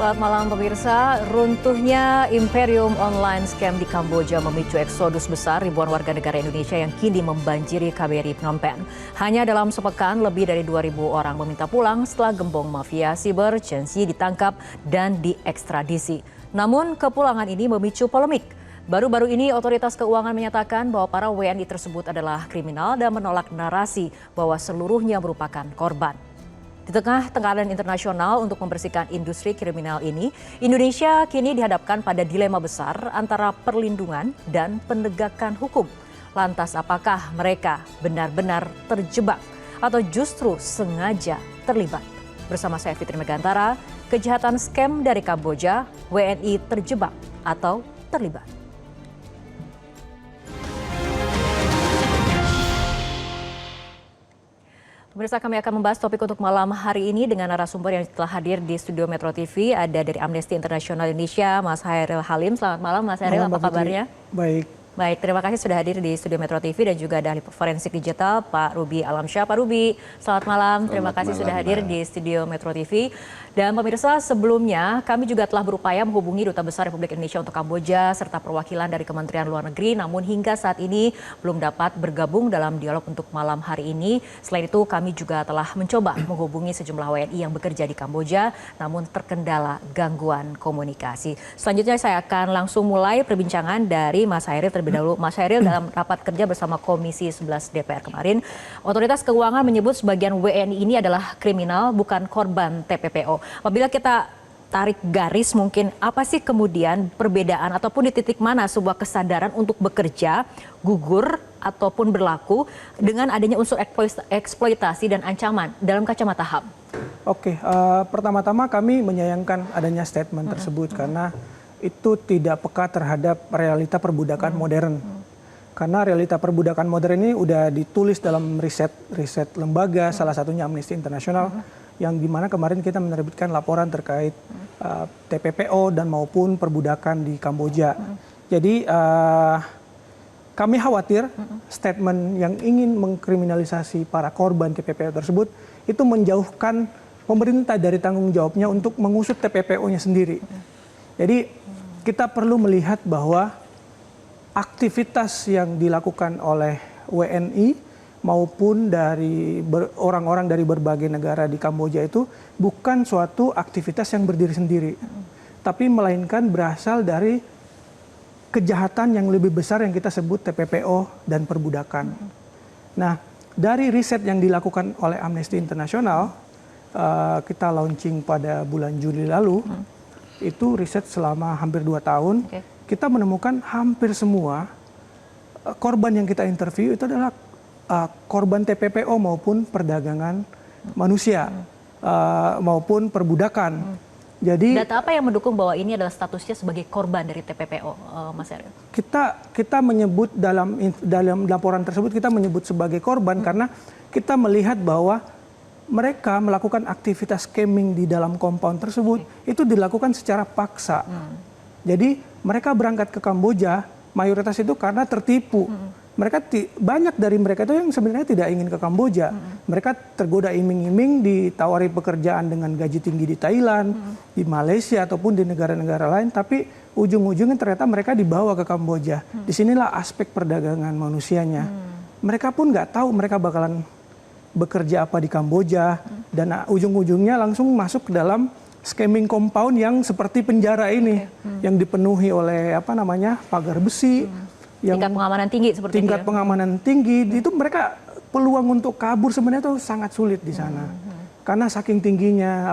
Selamat malam pemirsa, runtuhnya imperium online scam di Kamboja memicu eksodus besar ribuan warga negara Indonesia yang kini membanjiri KBRI Phnom Penh. Hanya dalam sepekan lebih dari 2.000 orang meminta pulang setelah gembong mafia siber Chen-Xi ditangkap dan diekstradisi. Namun kepulangan ini memicu polemik. Baru-baru ini otoritas keuangan menyatakan bahwa para WNI tersebut adalah kriminal dan menolak narasi bahwa seluruhnya merupakan korban. Di tengah tekanan internasional untuk membersihkan industri kriminal ini, Indonesia kini dihadapkan pada dilema besar antara perlindungan dan penegakan hukum. Lantas apakah mereka benar-benar terjebak atau justru sengaja terlibat? Bersama saya Fitri Megantara, kejahatan scam dari Kamboja, WNI terjebak atau terlibat? Pemirsa, kami akan membahas topik untuk malam hari ini dengan narasumber yang telah hadir di studio Metro TV. Ada dari Amnesty International Indonesia, Mas Hairil Halim. Selamat malam, Mas Hairil. Apa kabarnya? Baik. Baik, terima kasih sudah hadir di studio Metro TV dan juga ada ahli forensik digital Pak Ruby Alamsyah. Pak Ruby, selamat malam. Terima kasih sudah hadir di studio Metro TV. Dan pemirsa, sebelumnya kami juga telah berupaya menghubungi Duta Besar Republik Indonesia untuk Kamboja serta perwakilan dari Kementerian Luar Negeri, namun hingga saat ini belum dapat bergabung dalam dialog untuk malam hari ini. Selain itu, kami juga telah mencoba menghubungi sejumlah WNI yang bekerja di Kamboja, namun terkendala gangguan komunikasi. Selanjutnya saya akan langsung mulai perbincangan dari Mas Hairil terlebih dahulu. Mas Hairil, dalam rapat kerja bersama Komisi 11 DPR kemarin, otoritas keuangan menyebut sebagian WNI ini adalah kriminal, bukan korban TPPO. Apabila kita tarik garis, mungkin apa sih kemudian perbedaan ataupun di titik mana sebuah kesadaran untuk bekerja gugur ataupun berlaku dengan adanya unsur eksploitasi dan ancaman dalam kacamata HAM? Oke, pertama-tama kami menyayangkan adanya statement tersebut karena itu tidak peka terhadap realita perbudakan modern. Karena realita perbudakan modern ini udah ditulis dalam riset lembaga, salah satunya Amnesty International, yang dimana kemarin kita menerbitkan laporan terkait TPPO dan maupun perbudakan di Kamboja. Jadi kami khawatir statement yang ingin mengkriminalisasi para korban TPPO tersebut itu menjauhkan pemerintah dari tanggung jawabnya untuk mengusut TPPO-nya sendiri. Jadi kita perlu melihat bahwa aktivitas yang dilakukan oleh WNI maupun dari orang-orang dari berbagai negara di Kamboja itu bukan suatu aktivitas yang berdiri sendiri, tapi melainkan berasal dari kejahatan yang lebih besar yang kita sebut TPPO dan perbudakan. Nah, dari riset yang dilakukan oleh Amnesty International, kita launching pada bulan Juli lalu, itu riset selama hampir 2 tahun, kita menemukan hampir semua korban yang kita interview itu adalah korban TPPO maupun perdagangan manusia maupun perbudakan. Jadi data apa yang mendukung bahwa ini adalah statusnya sebagai korban dari TPPO, Mas Hairil? Kita menyebut dalam laporan tersebut kita menyebut sebagai korban karena kita melihat bahwa mereka melakukan aktivitas scamming di dalam compound tersebut itu dilakukan secara paksa. Jadi mereka berangkat ke Kamboja mayoritas itu karena tertipu. Banyak dari mereka itu yang sebenarnya tidak ingin ke Kamboja. Mereka tergoda iming-iming ditawari pekerjaan dengan gaji tinggi di Thailand, di Malaysia ataupun di negara-negara lain, tapi ujung-ujungnya ternyata mereka dibawa ke Kamboja. Disinilah aspek perdagangan manusianya. Mereka pun nggak tahu mereka bakalan bekerja apa di Kamboja, dan ujung-ujungnya langsung masuk ke dalam scamming compound yang seperti penjara ini, yang dipenuhi oleh pagar besi. Tingkat pengamanan tinggi seperti itu. Tingkat pengamanan tinggi, itu mereka peluang untuk kabur sebenarnya itu sangat sulit di sana. Karena saking tingginya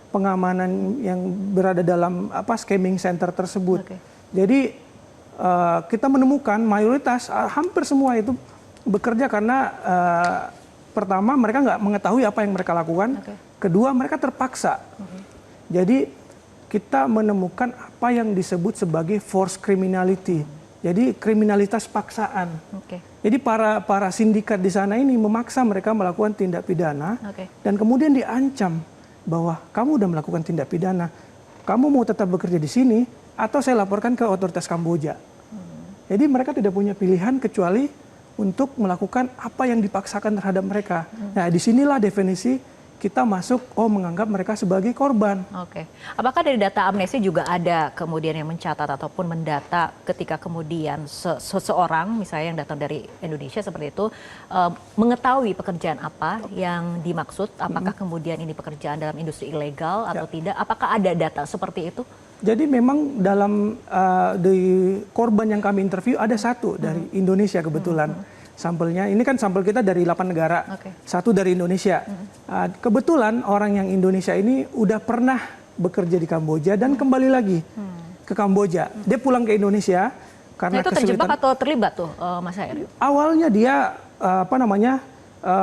pengamanan yang berada dalam scamming center tersebut. Jadi kita menemukan mayoritas hampir semua itu bekerja karena pertama mereka nggak mengetahui apa yang mereka lakukan. Kedua, mereka terpaksa. Jadi kita menemukan apa yang disebut sebagai forced criminality. Jadi kriminalitas paksaan. Jadi para sindikat di sana ini memaksa mereka melakukan tindak pidana dan kemudian diancam bahwa kamu udah melakukan tindak pidana, kamu mau tetap bekerja di sini atau saya laporkan ke otoritas Kamboja. Jadi mereka tidak punya pilihan kecuali untuk melakukan apa yang dipaksakan terhadap mereka. Nah, disinilah definisi kita masuk menganggap mereka sebagai korban. Oke. Apakah dari data Amnesty juga ada kemudian yang mencatat ataupun mendata ketika kemudian seseorang misalnya yang datang dari Indonesia seperti itu mengetahui pekerjaan apa yang dimaksud, apakah kemudian ini pekerjaan dalam industri ilegal atau tidak? Apakah ada data seperti itu? Jadi memang dalam di korban yang kami interview ada satu dari Indonesia kebetulan. Sampelnya, ini kan sampel kita dari 8 negara, satu dari Indonesia. Kebetulan orang yang Indonesia ini udah pernah bekerja di Kamboja dan kembali lagi ke Kamboja. Dia pulang ke Indonesia karena itu terjebak atau terlibat tuh Mas Hair? Awalnya dia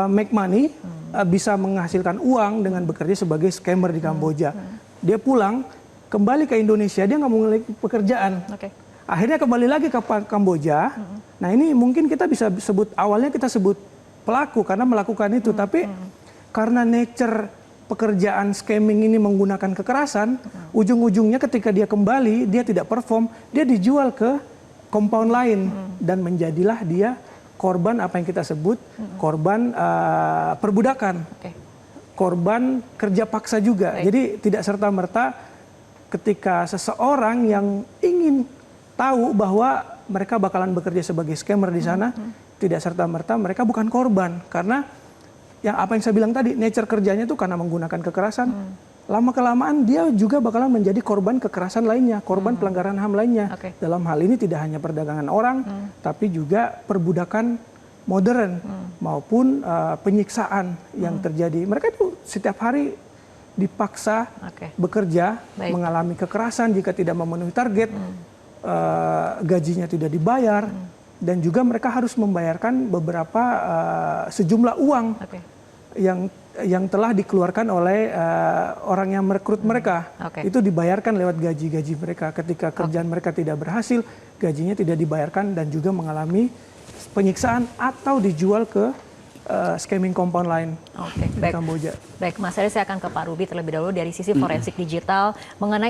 make money, bisa menghasilkan uang dengan bekerja sebagai scammer di Kamboja. Dia pulang, kembali ke Indonesia, dia nggak memiliki pekerjaan. Akhirnya kembali lagi ke Kamboja. Nah ini mungkin kita bisa sebut, awalnya kita sebut pelaku karena melakukan itu. Tapi karena nature pekerjaan scamming ini menggunakan kekerasan, ujung-ujungnya ketika dia kembali, dia tidak perform, dia dijual ke compound lain. Dan menjadilah dia korban apa yang kita sebut, korban perbudakan. Korban kerja paksa juga. Jadi tidak serta-merta ketika seseorang yang ingin tahu bahwa mereka bakalan bekerja sebagai scammer di sana, tidak serta-merta mereka bukan korban. Karena yang apa yang saya bilang tadi, nature kerjanya itu karena menggunakan kekerasan, lama-kelamaan dia juga bakalan menjadi korban kekerasan lainnya, korban pelanggaran HAM lainnya. Dalam hal ini tidak hanya perdagangan orang, tapi juga perbudakan modern maupun penyiksaan yang terjadi. Mereka itu setiap hari dipaksa bekerja, mengalami kekerasan jika tidak memenuhi target. Gajinya tidak dibayar dan juga mereka harus membayarkan beberapa sejumlah uang yang telah dikeluarkan oleh orang yang merekrut mereka. Itu dibayarkan lewat gaji-gaji mereka. Ketika kerjaan mereka tidak berhasil, gajinya tidak dibayarkan dan juga mengalami penyiksaan atau dijual ke scamming compound lain di Kamboja. Baik, Mas Haris, saya akan ke Pak Ruby terlebih dahulu dari sisi forensik digital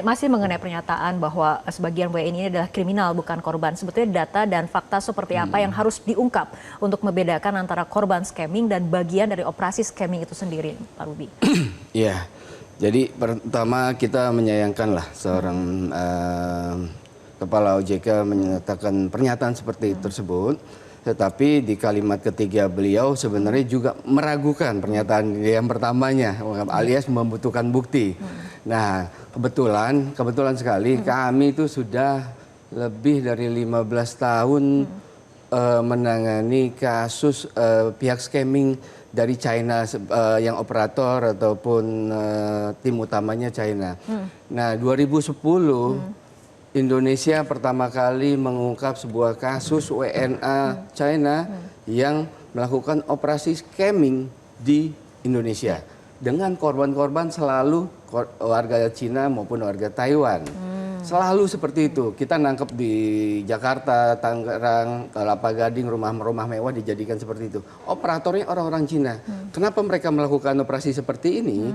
masih mengenai pernyataan bahwa sebagian WNI ini adalah kriminal bukan korban. Sebetulnya data dan fakta seperti apa yang harus diungkap untuk membedakan antara korban scamming dan bagian dari operasi scamming itu sendiri, Pak Ruby? Iya, jadi pertama kita menyayangkanlah seorang Kepala OJK menyatakan pernyataan seperti tersebut. Tetapi di kalimat ketiga beliau sebenarnya juga meragukan pernyataan yang pertamanya, alias membutuhkan bukti. Nah, kebetulan sekali kami itu sudah lebih dari 15 tahun menangani kasus pihak scamming dari China yang operator ataupun tim utamanya China. Nah, 2010 Indonesia pertama kali mengungkap sebuah kasus WNA China yang melakukan operasi scamming di Indonesia. Dengan korban-korban selalu warga Cina maupun warga Taiwan. Selalu seperti itu. Kita nangkep di Jakarta, Tangerang, Kelapa Gading, rumah-rumah mewah dijadikan seperti itu. Operatornya orang-orang Cina. Kenapa mereka melakukan operasi seperti ini?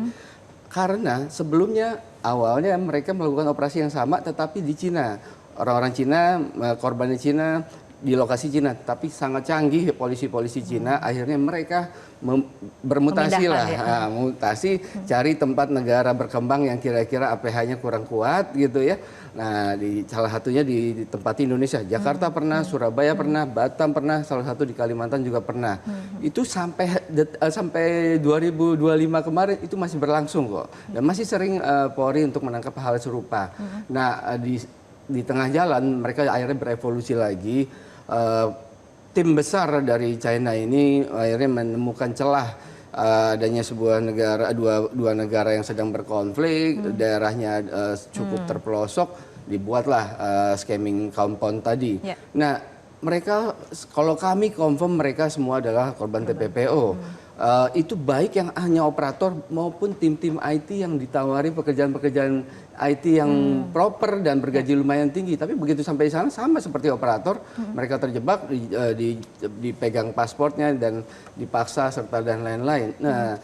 Karena sebelumnya awalnya mereka melakukan operasi yang sama tetapi di Cina. Orang-orang Cina, korbannya Cina, di lokasi Cina. Tapi sangat canggih polisi-polisi Cina, akhirnya mereka bermutasi mutasi, cari tempat negara berkembang yang kira-kira APH-nya kurang kuat gitu ya. Nah, salah satunya di tempat Indonesia, Jakarta pernah, Surabaya pernah, Batam pernah, salah satu di Kalimantan juga pernah. Itu sampai 2025 kemarin itu masih berlangsung kok. Dan masih sering Polri untuk menangkap hal serupa. Nah, di tengah jalan mereka akhirnya berevolusi lagi. Tim besar dari China ini akhirnya menemukan celah adanya sebuah negara, dua negara yang sedang berkonflik, daerahnya cukup terpelosok, dibuatlah scamming compound tadi. Nah, mereka, kalau kami confirm mereka semua adalah korban TPPO. Itu baik yang hanya operator maupun tim-tim IT yang ditawari pekerjaan-pekerjaan IT yang proper dan bergaji lumayan tinggi. Tapi begitu sampai sana sama seperti operator, mereka terjebak, dipegang pasportnya dan dipaksa serta dan lain-lain. Nah,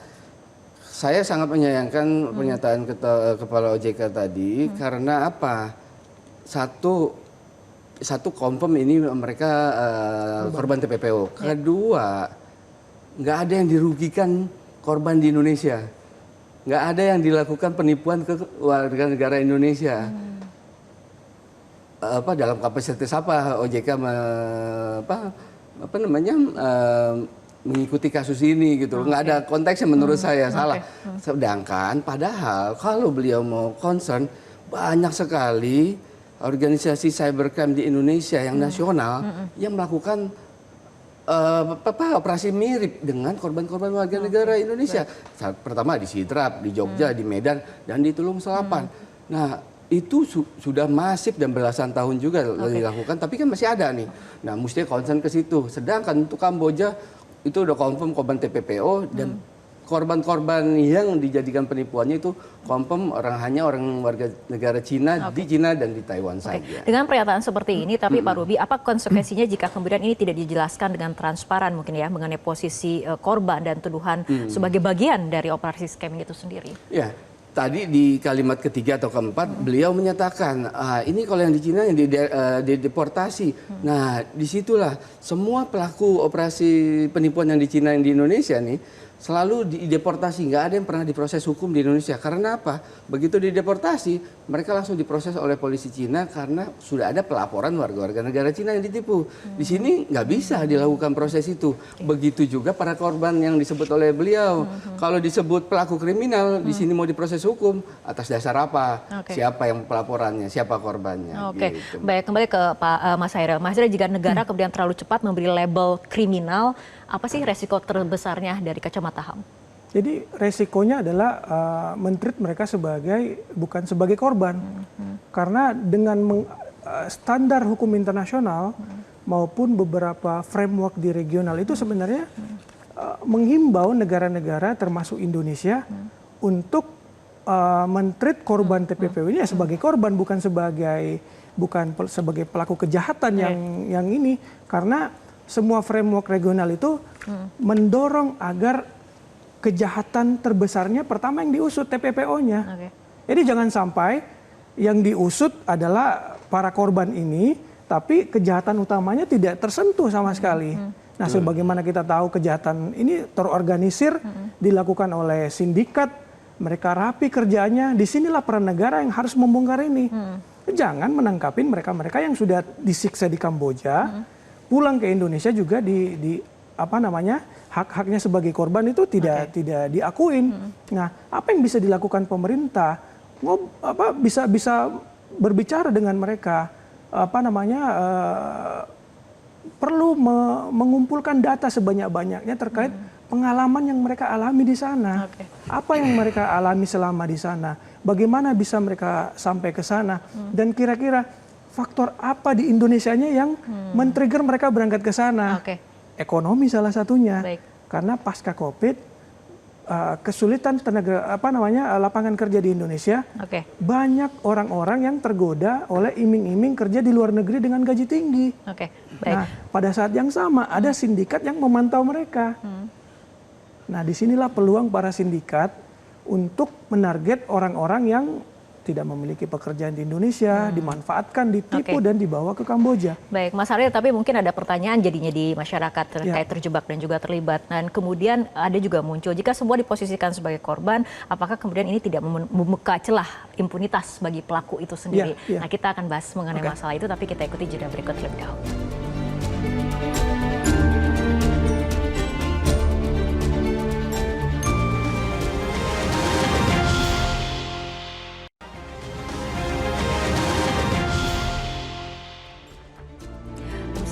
saya sangat menyayangkan pernyataan Kepala OJK tadi karena apa? Satu confirm ini mereka korban TPPO. Kedua, nggak ada yang dirugikan korban di Indonesia. nggak ada yang dilakukan penipuan ke warga negara Indonesia. Dalam kapasitas apa OJK mengikuti kasus ini gitu. Nggak ada konteksnya menurut saya, salah. Sedangkan padahal kalau beliau mau concern, banyak sekali organisasi cybercrime di Indonesia yang nasional yang melakukan operasi mirip dengan korban-korban warga negara Indonesia. Pertama di Sidrap, di Jogja, di Medan, dan di Tulung Selapan. Nah, itu sudah masif dan belasan tahun juga dilakukan, tapi kan masih ada nih. Nah, mesti concern ke situ. Sedangkan untuk Kamboja itu udah confirm korban TPPO dan korban-korban yang dijadikan penipuannya itu confirm hanya orang warga negara Cina di Cina dan di Taiwan saja. Dengan pernyataan seperti ini, tapi Pak Ruby, apa konsekuensinya jika kemudian ini tidak dijelaskan dengan transparan mungkin ya mengenai posisi korban dan tuduhan sebagai bagian dari operasi scamming itu sendiri? Ya, tadi di kalimat ketiga atau keempat beliau menyatakan ini kalau yang di Cina yang dideportasi. Nah, disitulah semua pelaku operasi penipuan yang di Cina yang di Indonesia nih selalu dideportasi, nggak ada yang pernah diproses hukum di Indonesia. Karena apa? Begitu dideportasi, mereka langsung diproses oleh polisi Cina karena sudah ada pelaporan warga-warga negara Cina yang ditipu. Di sini nggak bisa dilakukan proses itu. Begitu juga para korban yang disebut oleh beliau. Kalau disebut pelaku kriminal, di sini mau diproses hukum atas dasar apa? Siapa yang pelaporannya? Siapa korbannya? Gitu. Baik, kembali ke Pak Mas Hairil. Mas Hairil, jika negara kemudian terlalu cepat memberi label kriminal, apa sih resiko terbesarnya dari kacamata HAM? Jadi resikonya adalah men-treat mereka bukan sebagai korban. Karena dengan standar hukum internasional maupun beberapa framework di regional itu sebenarnya menghimbau negara-negara termasuk Indonesia untuk men-treat korban TPPO ini sebagai korban, bukan sebagai pelaku kejahatan yang ini. Karena semua framework regional itu mendorong agar kejahatan terbesarnya pertama yang diusut TPPO-nya. Jadi jangan sampai yang diusut adalah para korban ini, tapi kejahatan utamanya tidak tersentuh sama sekali. Nah, sebagaimana kita tahu kejahatan ini terorganisir, dilakukan oleh sindikat, mereka rapi kerjanya, disinilah peran negara yang harus membongkar ini. Jangan menangkapin mereka-mereka yang sudah disiksa di Kamboja, pulang ke Indonesia juga hak-haknya sebagai korban itu tidak diakuin. Nah, apa yang bisa dilakukan pemerintah? Bisa berbicara dengan mereka, perlu mengumpulkan data sebanyak-banyaknya terkait pengalaman yang mereka alami di sana. Apa yang mereka alami selama di sana? Bagaimana bisa mereka sampai ke sana? Dan kira-kira faktor apa di Indonesianya yang men-trigger mereka berangkat ke sana? Ekonomi salah satunya. Karena pasca Covid, kesulitan lapangan kerja di Indonesia, banyak orang-orang yang tergoda oleh iming-iming kerja di luar negeri dengan gaji tinggi. Nah, pada saat yang sama ada sindikat yang memantau mereka. Nah, disinilah peluang para sindikat untuk menarget orang-orang yang tidak memiliki pekerjaan di Indonesia, dimanfaatkan, ditipu dan dibawa ke Kamboja. Baik, Mas Hairil, tapi mungkin ada pertanyaan jadinya di masyarakat terkait terjebak dan juga terlibat. Dan kemudian ada juga muncul, jika semua diposisikan sebagai korban, apakah kemudian ini tidak membuka celah impunitas bagi pelaku itu sendiri? Nah, kita akan bahas mengenai masalah itu, tapi kita ikuti jeda berikut terlebih dahulu.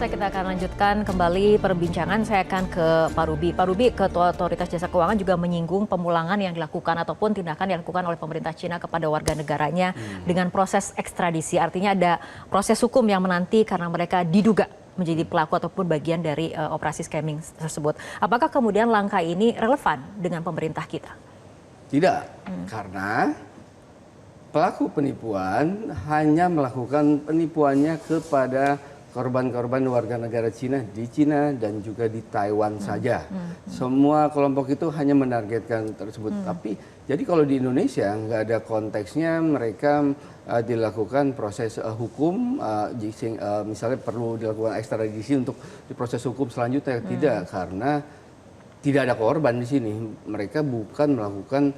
Kita akan lanjutkan kembali perbincangan. Saya akan ke Pak Ruby. Pak Ruby, Ketua Otoritas Jasa Keuangan juga menyinggung pemulangan yang dilakukan ataupun tindakan yang dilakukan oleh pemerintah Cina kepada warga negaranya dengan proses ekstradisi. Artinya ada proses hukum yang menanti karena mereka diduga menjadi pelaku ataupun bagian dari operasi scamming tersebut. Apakah kemudian langkah ini relevan dengan pemerintah kita? Tidak, karena pelaku penipuan hanya melakukan penipuannya kepada korban-korban warga negara Cina di Cina dan juga di Taiwan saja. Semua kelompok itu hanya menargetkan tersebut. Tapi jadi kalau di Indonesia nggak ada konteksnya, mereka dilakukan proses hukum, misalnya perlu dilakukan ekstradisi untuk diproses hukum selanjutnya. Tidak, karena tidak ada korban di sini. Mereka bukan melakukan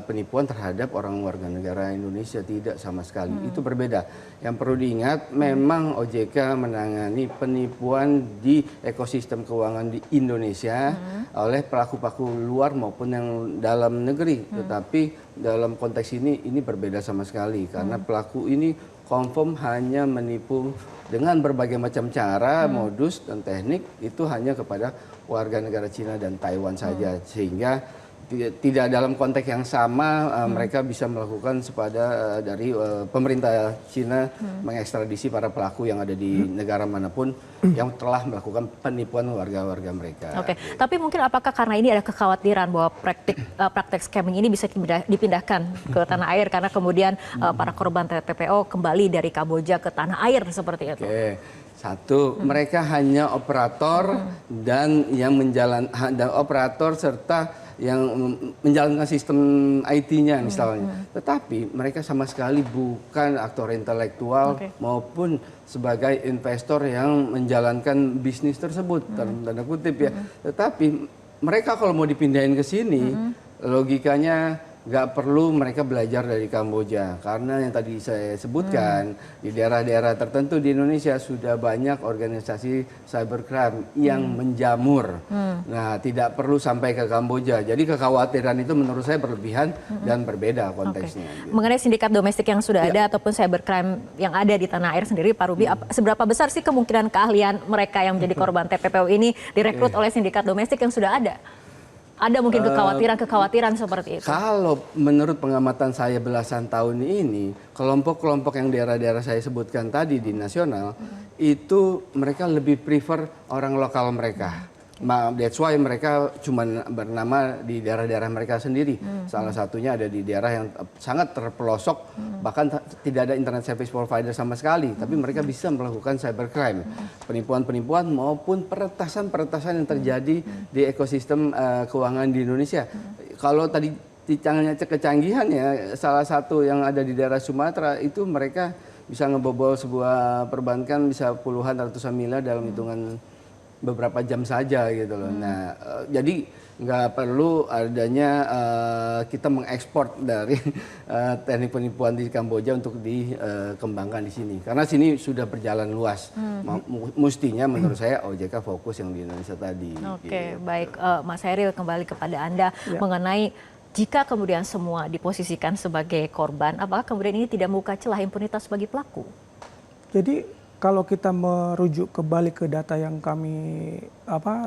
penipuan terhadap orang warga negara Indonesia, tidak sama sekali. Itu berbeda. Yang perlu diingat, memang OJK menangani penipuan di ekosistem keuangan di Indonesia oleh pelaku-pelaku luar maupun yang dalam negeri. Tetapi dalam konteks ini berbeda sama sekali karena pelaku ini confirm hanya menipu dengan berbagai macam cara, modus dan teknik itu hanya kepada warga negara Cina dan Taiwan saja, sehingga tidak dalam konteks yang sama mereka bisa melakukan dari pemerintah Cina mengekstradisi para pelaku yang ada di negara manapun yang telah melakukan penipuan warga-warga mereka. Oke, tapi mungkin apakah karena ini ada kekhawatiran bahwa praktek scamming ini bisa dipindahkan ke tanah air karena kemudian para korban TPPO kembali dari Kamboja ke tanah air seperti itu? Oke. Satu, mereka hanya operator dan yang operator serta yang menjalankan sistem IT-nya misalnya. Tetapi mereka sama sekali bukan aktor intelektual maupun sebagai investor yang menjalankan bisnis tersebut, tanda kutip ya. Tetapi mereka kalau mau dipindahin ke sini, logikanya nggak perlu mereka belajar dari Kamboja, karena yang tadi saya sebutkan di daerah-daerah tertentu di Indonesia sudah banyak organisasi cybercrime yang menjamur. Nah, tidak perlu sampai ke Kamboja. Jadi kekhawatiran itu menurut saya berlebihan dan berbeda konteksnya. Gitu. Mengenai sindikat domestik yang sudah ada ataupun cybercrime yang ada di tanah air sendiri, Pak Ruby, seberapa besar sih kemungkinan keahlian mereka yang menjadi korban TPPO ini direkrut oleh sindikat domestik yang sudah ada? Ada mungkin kekhawatiran seperti itu? Kalau menurut pengamatan saya belasan tahun ini, kelompok-kelompok yang daerah-daerah saya sebutkan tadi di nasional, itu mereka lebih prefer orang lokal mereka. That's why mereka cuma bernama di daerah-daerah mereka sendiri. Salah satunya ada di daerah yang sangat terpelosok, bahkan tidak ada internet service provider sama sekali. Tapi mereka bisa melakukan cybercrime, penipuan-penipuan maupun peretasan-peretasan yang terjadi di ekosistem keuangan di Indonesia. Kalau tadi ditanya kecanggihan ya, salah satu yang ada di daerah Sumatera itu mereka bisa ngebobol sebuah perbankan bisa puluhan ratusan miliar dalam hitungan beberapa jam saja gitu loh. Nah, jadi nggak perlu adanya kita mengekspor dari teknik penipuan di Kamboja untuk dikembangkan di sini. Karena sini sudah berjalan luas. Mestinya menurut saya OJK fokus yang di Indonesia tadi. Oke, baik. Mas Hairil, kembali kepada Anda mengenai jika kemudian semua diposisikan sebagai korban, apakah kemudian ini tidak membuka celah impunitas bagi pelaku? Jadi kalau kita merujuk kembali ke data yang kami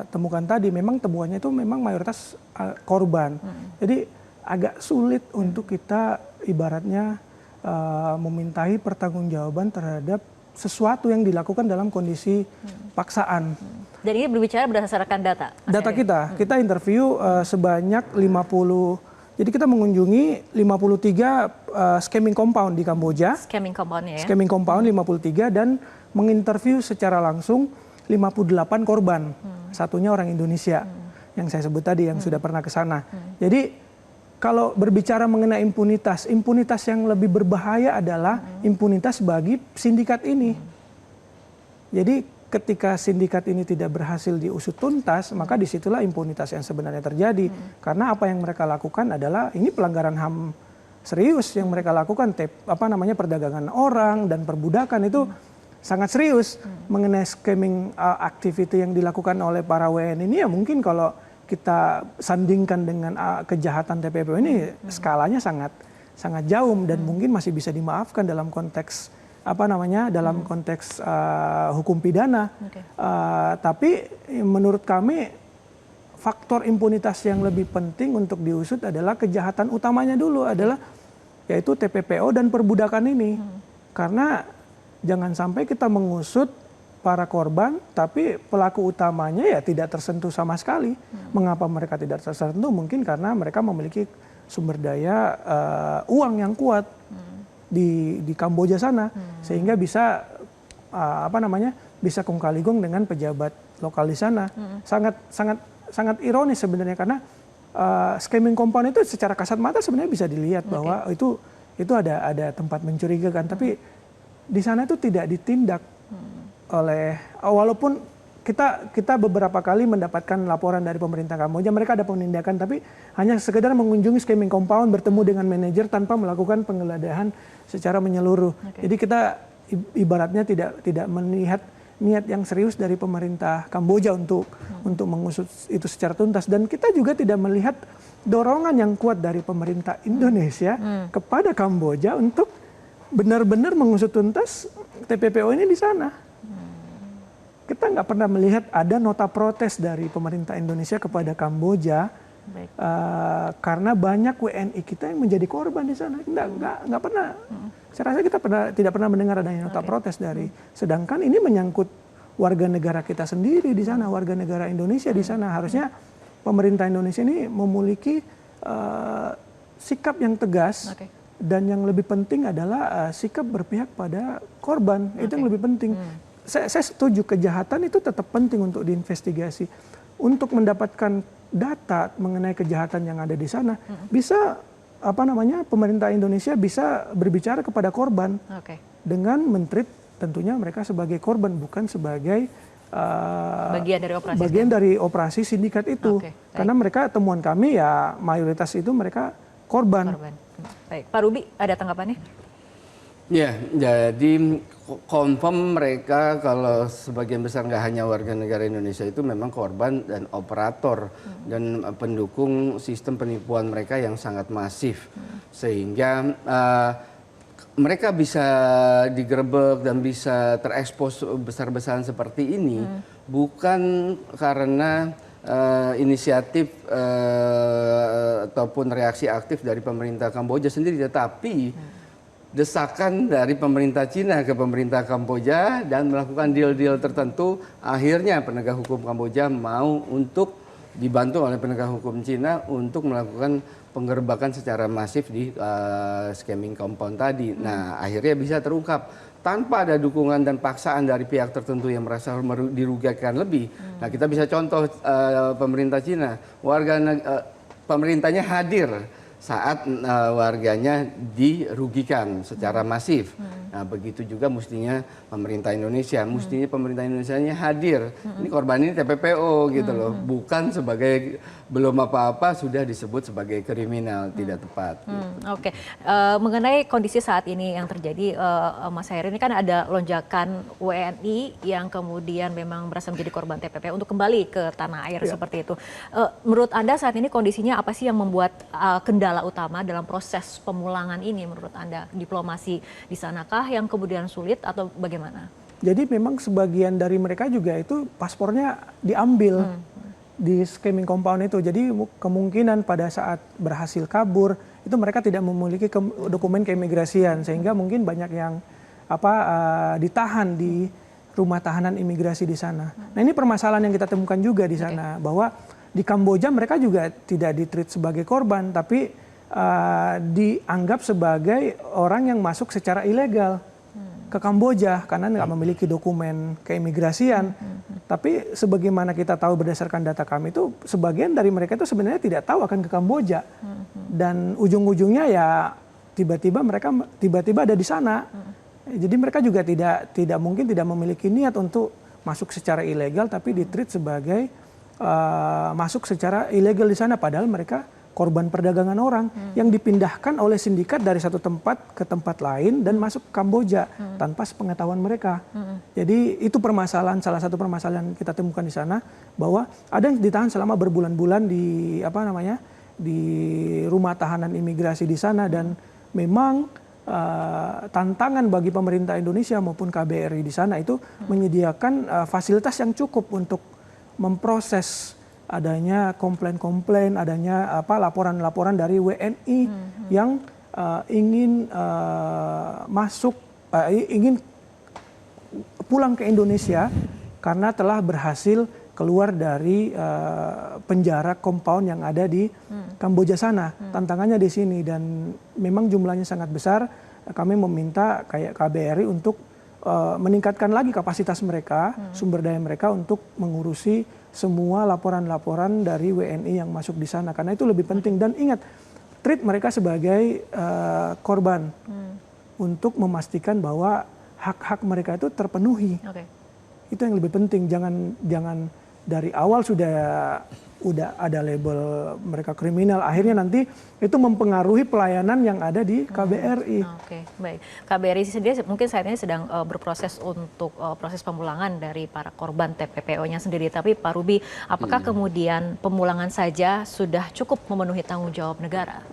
temukan tadi, memang temuannya itu memang mayoritas korban. Jadi agak sulit untuk kita ibaratnya memintai pertanggungjawaban terhadap sesuatu yang dilakukan dalam kondisi paksaan. Dan ini berbicara berdasarkan data? Data kita interview sebanyak 50. Jadi kita mengunjungi 53 scamming compound di Kamboja. Scamming compound ya? Scamming compound 53 dan menginterview secara langsung 58 korban. Satunya orang Indonesia yang saya sebut tadi yang sudah pernah ke sana. Jadi kalau berbicara mengenai impunitas, impunitas yang lebih berbahaya adalah impunitas bagi sindikat ini. Jadi ketika sindikat ini tidak berhasil diusut tuntas, maka disitulah impunitas yang sebenarnya terjadi. Karena apa yang mereka lakukan adalah ini pelanggaran HAM serius yang mereka lakukan, perdagangan orang dan perbudakan itu sangat serius. Mengenai scamming activity yang dilakukan oleh para WNI ini ya mungkin kalau kita sandingkan dengan kejahatan TPPO ini skalanya sangat jauh dan mungkin masih bisa dimaafkan dalam konteks dalam konteks hukum pidana. Tapi menurut kami faktor impunitas yang lebih penting untuk diusut adalah kejahatan utamanya dulu adalah yaitu TPPO dan perbudakan ini. Karena jangan sampai kita mengusut para korban tapi pelaku utamanya ya tidak tersentuh sama sekali. Mengapa mereka tidak tersentuh? Mungkin karena mereka memiliki sumber daya uang yang kuat di Kamboja sana sehingga bisa bisa kong kali gong dengan pejabat lokal di sana. Sangat ironis sebenarnya karena scamming compound itu secara kasat mata sebenarnya bisa dilihat bahwa itu ada tempat mencurigakan, tapi di sana itu tidak ditindak oleh walaupun kita beberapa kali mendapatkan laporan dari pemerintah Kamboja, mereka ada penindakan tapi hanya sekedar mengunjungi camping compound, bertemu dengan manajer tanpa melakukan penggeledahan secara menyeluruh. Jadi kita ibaratnya tidak melihat niat yang serius dari pemerintah Kamboja untuk mengusut itu secara tuntas, dan kita juga tidak melihat dorongan yang kuat dari pemerintah Indonesia kepada Kamboja untuk benar-benar mengusut tuntas TPPO ini di sana. Kita nggak pernah melihat ada nota protes dari pemerintah Indonesia kepada Kamboja karena banyak WNI kita yang menjadi korban di sana. Nggak pernah. Saya rasa kita tidak pernah mendengar adanya nota protes dari. Sedangkan ini menyangkut warga negara kita sendiri di sana, warga negara Indonesia di sana. Harusnya pemerintah Indonesia ini memiliki sikap yang tegas. Dan yang lebih penting adalah sikap berpihak pada korban. Itu yang lebih penting. Saya setuju kejahatan itu tetap penting untuk diinvestigasi. Untuk mendapatkan data mengenai kejahatan yang ada di sana, bisa pemerintah Indonesia bisa berbicara kepada korban dengan men-treat tentunya mereka sebagai korban, bukan sebagai bagian dari operasi sindikat itu. Karena mereka, temuan kami ya mayoritas itu mereka korban. Baik, Pak Ruby ada tanggapannya? Ya, jadi confirm mereka kalau sebagian besar nggak hanya warga negara Indonesia itu memang korban dan operator dan pendukung sistem penipuan mereka yang sangat masif, sehingga mereka bisa digerebek dan bisa terekspos besar-besaran seperti ini bukan karena inisiatif ataupun reaksi aktif dari pemerintah Kamboja sendiri, tetapi desakan dari pemerintah Cina ke pemerintah Kamboja dan melakukan deal-deal tertentu, akhirnya penegak hukum Kamboja mau untuk dibantu oleh penegak hukum Cina untuk melakukan penggerbekan secara masif di scamming compound tadi. Nah, akhirnya bisa terungkap tanpa ada dukungan dan paksaan dari pihak tertentu yang merasa dirugikan lebih. Nah, kita bisa contoh pemerintah Cina, pemerintahnya hadir saat warganya dirugikan secara masif. Nah, begitu juga mestinya pemerintah Indonesia. Mestinya pemerintah Indonesia-nya hadir. Ini korban ini TPPO gitu loh. Bukan sebagai belum apa-apa sudah disebut sebagai kriminal, tidak tepat. Oke. Mengenai kondisi saat ini yang terjadi, Mas Heri, ini kan ada lonjakan WNI yang kemudian memang merasa menjadi korban TPP untuk kembali ke tanah air seperti itu. Menurut Anda saat ini kondisinya apa sih yang membuat kendala utama dalam proses pemulangan ini menurut Anda? Diplomasi di sanakah yang kemudian sulit atau bagaimana? Jadi memang sebagian dari mereka juga itu paspornya diambil di scamming compound itu. Jadi kemungkinan pada saat berhasil kabur itu mereka tidak memiliki dokumen keimigrasian, sehingga mungkin banyak yang ditahan di rumah tahanan imigrasi di sana. Nah, ini permasalahan yang kita temukan juga di sana, bahwa di Kamboja mereka juga tidak ditreat sebagai korban, tapi dianggap sebagai orang yang masuk secara ilegal ke Kamboja karena nggak memiliki dokumen keimigrasian. Tapi sebagaimana kita tahu berdasarkan data kami itu, sebagian dari mereka itu sebenarnya tidak tahu akan ke Kamboja. Dan ujung-ujungnya ya tiba-tiba mereka ada di sana. Jadi mereka juga tidak mungkin tidak memiliki niat untuk masuk secara ilegal, tapi ditreat sebagai masuk secara ilegal di sana, padahal mereka korban perdagangan orang yang dipindahkan oleh sindikat dari satu tempat ke tempat lain dan masuk ke Kamboja tanpa sepengetahuan mereka. Jadi itu salah satu permasalahan kita temukan di sana, bahwa ada yang ditahan selama berbulan-bulan di di rumah tahanan imigrasi di sana, dan memang tantangan bagi pemerintah Indonesia maupun KBRI di sana itu menyediakan fasilitas yang cukup untuk memproses adanya komplain-komplain, adanya laporan-laporan dari WNI yang ingin ingin pulang ke Indonesia karena telah berhasil keluar dari penjara compound yang ada di Kamboja sana. Tantangannya di sini, dan memang jumlahnya sangat besar. Kami meminta kayak KBRI untuk meningkatkan lagi kapasitas mereka, sumber daya mereka untuk mengurusi semua laporan-laporan dari WNI yang masuk di sana, karena itu lebih penting. Dan ingat, treat mereka sebagai korban untuk memastikan bahwa hak-hak mereka itu terpenuhi. Itu yang lebih penting. Jangan dari awal udah ada label mereka kriminal, akhirnya nanti itu mempengaruhi pelayanan yang ada di KBRI. Oke, baik. KBRI sendiri mungkin saat ini sedang berproses untuk proses pemulangan dari para korban TPPO-nya sendiri. Tapi Pak Ruby, apakah kemudian pemulangan saja sudah cukup memenuhi tanggung jawab negara?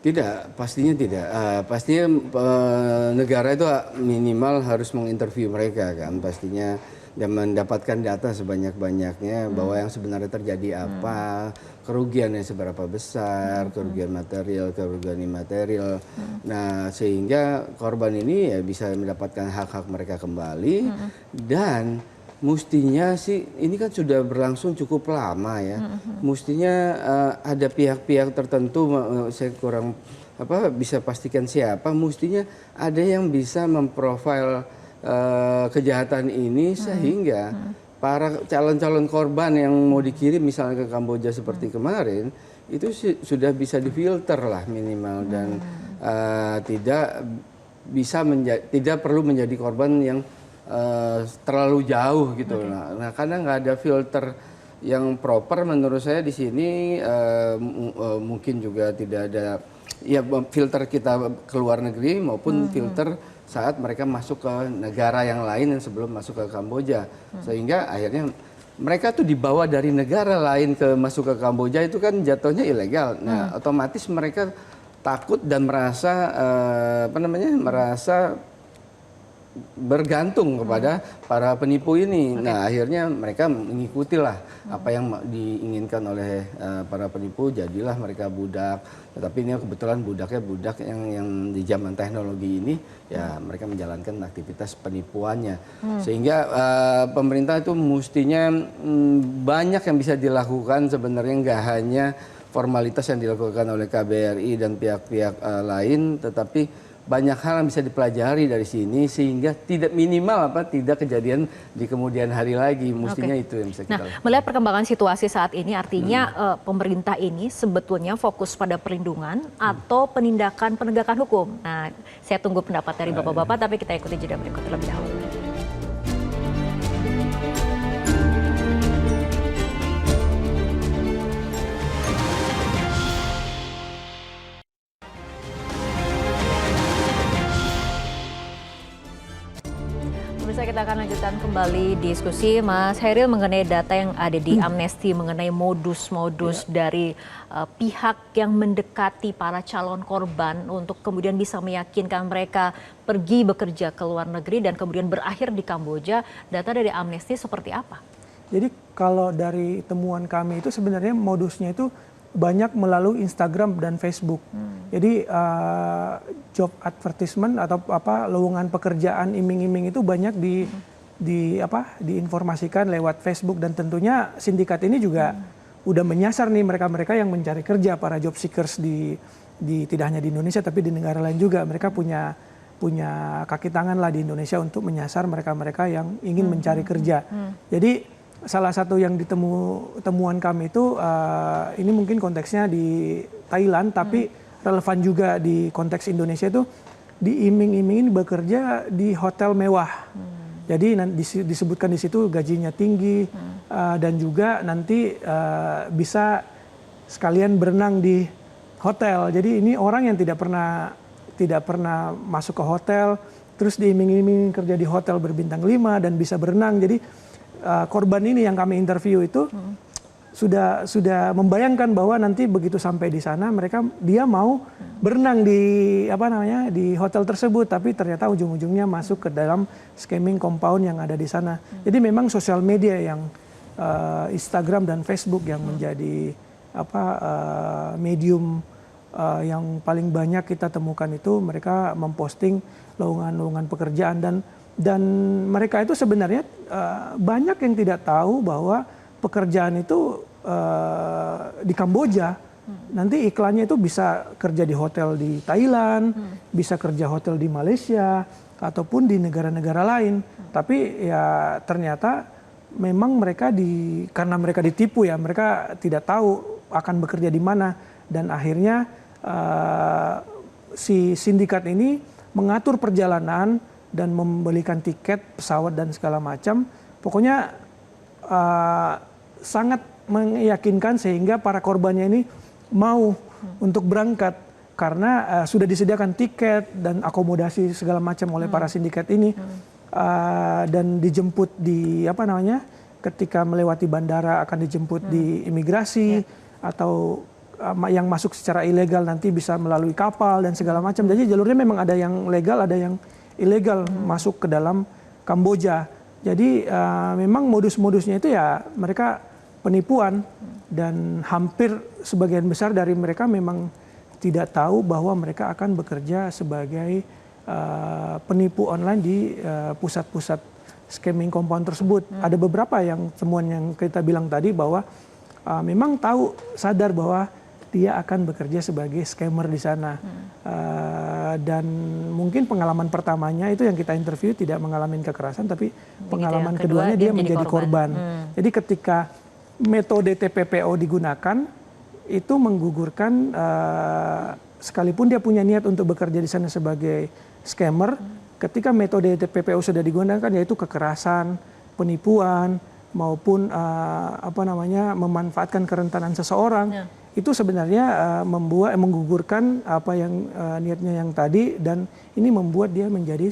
Tidak, pastinya tidak. Pastinya negara itu minimal harus menginterview mereka kan, pastinya, dan mendapatkan data sebanyak-banyaknya bahwa yang sebenarnya terjadi apa, kerugiannya seberapa besar, kerugian material, kerugian imaterial. Nah, sehingga korban ini ya bisa mendapatkan hak-hak mereka kembali, dan mestinya sih ini kan sudah berlangsung cukup lama ya. Mestinya ada pihak-pihak tertentu, saya kurang bisa pastikan siapa, mestinya ada yang bisa memprofil kejahatan ini sehingga para calon-calon korban yang mau dikirim misalnya ke Kamboja seperti kemarin itu sudah bisa difilter lah minimal, dan tidak perlu menjadi korban yang terlalu jauh gitu. Nah, karena nggak ada filter yang proper menurut saya di sini, mungkin juga tidak ada ya filter kita ke luar negeri maupun filter saat mereka masuk ke negara yang lain yang sebelum masuk ke Kamboja, sehingga akhirnya mereka tuh dibawa dari negara lain masuk ke Kamboja, itu kan jatuhnya ilegal. Nah, otomatis mereka takut dan merasa merasa bergantung kepada para penipu ini. Nah, akhirnya mereka mengikutilah apa yang diinginkan oleh para penipu, jadilah mereka budak. Tetapi ini kebetulan budaknya budak yang di zaman teknologi ini, ya mereka menjalankan aktivitas penipuannya. Sehingga pemerintah itu mestinya banyak yang bisa dilakukan sebenarnya, nggak hanya formalitas yang dilakukan oleh KBRI dan pihak-pihak lain, tetapi banyak hal yang bisa dipelajari dari sini sehingga tidak kejadian di kemudian hari lagi. Mestinya itu yang bisa kita lakukan. Melihat perkembangan situasi saat ini, artinya pemerintah ini sebetulnya fokus pada perlindungan atau penindakan penegakan hukum. Nah, saya tunggu pendapat dari bapak-bapak, tapi kita ikuti jeda berikut terlebih dahulu. Kita akan lanjutkan kembali diskusi Mas Hairil mengenai data yang ada di Amnesty mengenai modus-modus dari pihak yang mendekati para calon korban untuk kemudian bisa meyakinkan mereka pergi bekerja ke luar negeri dan kemudian berakhir di Kamboja. Data dari Amnesty seperti apa? Jadi kalau dari temuan kami itu sebenarnya modusnya itu banyak melalui Instagram dan Facebook. Jadi job advertisement atau lowongan pekerjaan iming-iming itu banyak diinformasikan lewat Facebook, dan tentunya sindikat ini juga udah menyasar nih mereka-mereka yang mencari kerja, para job seekers di tidak hanya di Indonesia tapi di negara lain juga. Mereka punya kaki tangan lah di Indonesia untuk menyasar mereka-mereka yang ingin mencari kerja. Jadi salah satu yang temuan kami itu ini mungkin konteksnya di Thailand, tapi relevan juga di konteks Indonesia itu diiming-imingin bekerja di hotel mewah. Jadi disebutkan di situ gajinya tinggi dan juga nanti bisa sekalian berenang di hotel. Jadi ini orang yang tidak pernah masuk ke hotel, terus diiming-imingin kerja di hotel berbintang 5 dan bisa berenang. Jadi korban ini yang kami interview itu sudah membayangkan bahwa nanti begitu sampai di sana dia mau berenang di hotel tersebut, tapi ternyata ujung-ujungnya masuk ke dalam scamming compound yang ada di sana. Jadi memang sosial media yang Instagram dan Facebook yang menjadi medium yang paling banyak kita temukan itu, mereka memposting lowongan-lowongan pekerjaan, dan mereka itu sebenarnya banyak yang tidak tahu bahwa pekerjaan itu di Kamboja. Nanti iklannya itu bisa kerja di hotel di Thailand, bisa kerja hotel di Malaysia, ataupun di negara-negara lain. Tapi ya ternyata memang karena mereka ditipu ya, mereka tidak tahu akan bekerja di mana. Dan akhirnya si sindikat ini mengatur perjalanan dan membelikan tiket pesawat dan segala macam. Pokoknya sangat meyakinkan sehingga para korbannya ini mau untuk berangkat karena sudah disediakan tiket dan akomodasi segala macam oleh para sindikat ini. Dan dijemput di ketika melewati bandara akan dijemput di imigrasi atau yang masuk secara ilegal nanti bisa melalui kapal dan segala macam. Jadi jalurnya memang ada yang legal, ada yang ilegal masuk ke dalam Kamboja. Jadi memang modus-modusnya itu ya mereka penipuan dan hampir sebagian besar dari mereka memang tidak tahu bahwa mereka akan bekerja sebagai penipu online di pusat-pusat scamming compound tersebut. Ada beberapa yang temuan yang kita bilang tadi bahwa memang tahu sadar bahwa dia akan bekerja sebagai scammer di sana. Dan mungkin pengalaman pertamanya itu yang kita interview tidak mengalami kekerasan, tapi pengalaman keduanya dia menjadi korban. Jadi ketika metode TPPO digunakan, itu menggugurkan sekalipun dia punya niat untuk bekerja di sana sebagai scammer, ketika metode TPPO sudah digunakan yaitu kekerasan, penipuan maupun memanfaatkan kerentanan seseorang. Itu sebenarnya menggugurkan apa yang niatnya yang tadi, dan ini membuat dia menjadi